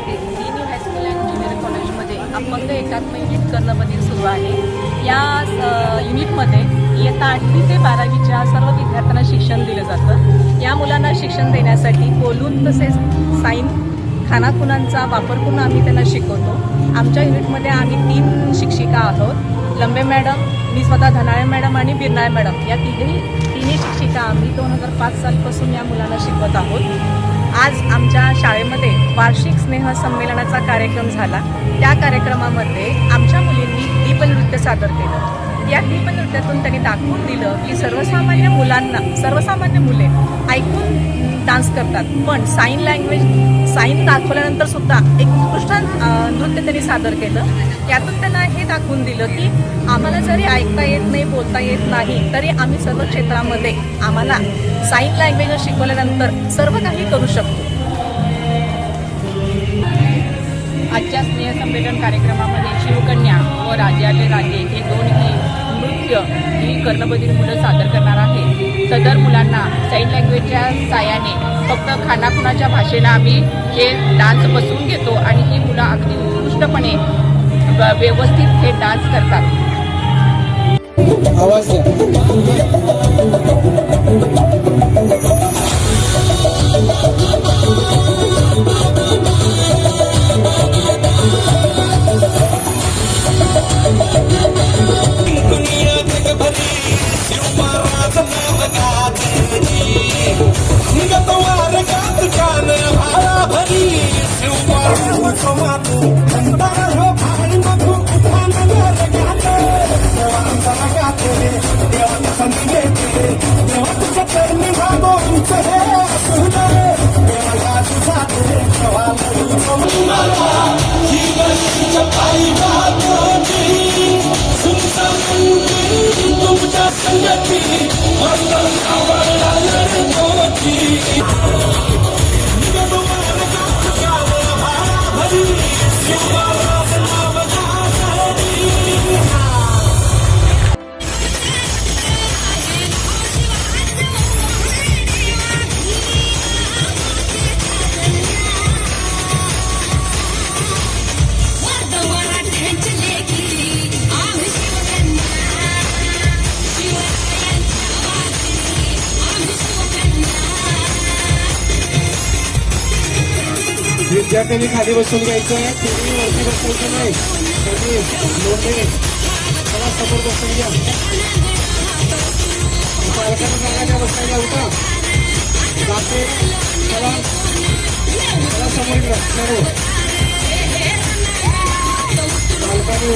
येथे D new high school and junior कॉलेजमध्ये अपंग एकात्म युनिट कर्णबधीर सुरू आहे. या युनिटमध्ये इयत्ता 8वी ते 12वीच्या सर्व विद्यार्थ्यांना शिक्षण दिलं जातं. या मुलांना शिक्षण देण्यासाठी बोलून तसेच साईन खानाखुणांचा वापर करून आम्ही त्यांना शिकवतो. आमच्या युनिटमध्ये आम्ही 3 शिक्षिका आहोत. लंबे मॅडम, मी स्वतः धनाळे मॅडम आणि बिरनाळे मॅडम या तिन्ही शिक्षिका आम्ही 2005 सालपासून या मुलांना शिकवत आहोत. आज आमच्या शाळेमध्ये वार्षिक स्नेह संमेलनाचा कार्यक्रम झाला. त्या कार्यक्रमामध्ये आमच्या मुलींनी दीपनृत्य सादर केलं. या दीपनृत्यातून त्यांनी दाखवून दिलं की सर्वसामान्य मुले ऐकून डान्स करतात, पण साईन दाखवल्यानंतर सुद्धा एक उत्कृष्ट नृत्य त्यांनी सादर केलं. यातून त्यांना हे दाखवून दिलं की आम्हाला जरी ऐकता येत नाही, बोलता येत नाही, तरी आम्ही सर्व क्षेत्रामध्ये आम्हाला साईन लँग्वेज शिकवल्यानंतर सर्व काही करू शकतो. आजच्या स्नेहसंमेलन कार्यक्रमामध्ये शिवकन्या व राजाले राजे हे दोन्ही नृत्य ही कर्णबधीर मुलं सादर करणार आहे. सदर मुलांना साईन लँग्वेजच्या साहाय्याने फक्त खानाखुणाच्या भाषेला आम्ही हे डान्स बसवून घेतो आणि ही मुलं अगदी उत्कृष्टपणे व्यवस्थित हे डान्स करतात. आवाज विद्यार्थ्यांनी खाली बसून घ्यायचं आहे. तुम्ही वरती बसायचं नाही. चला समोर बसून घ्या. पालकांना सांगा त्या बसायला उठा. जाते चला चला समोर घ्या. सर्व पालकांनी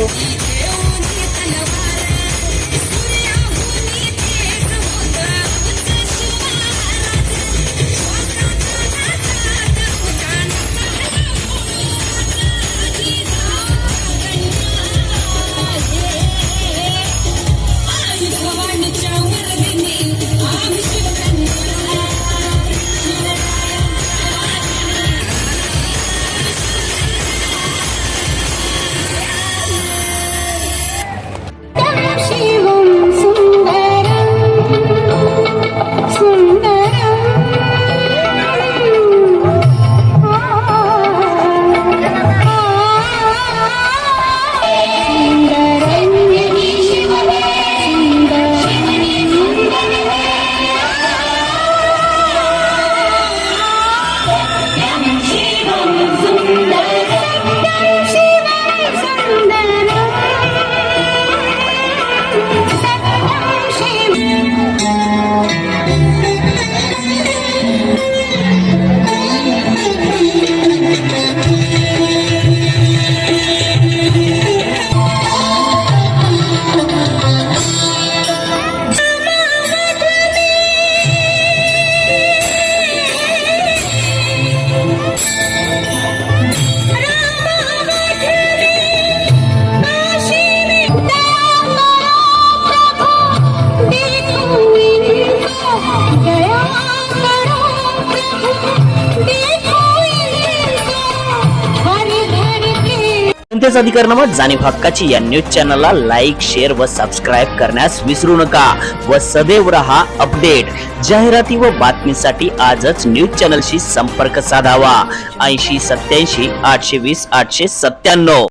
म्हणजेच अधिकार व जाणीव हक्काची या न्यूज चॅनलला लाईक, शेअर व सबस्क्राईब करण्यास विसरू नका व सदैव रहा अपडेट. जाहिराती व बातमीसाठी आजच न्यूज चॅनलशी संपर्क साधावा. 80 87 820 897.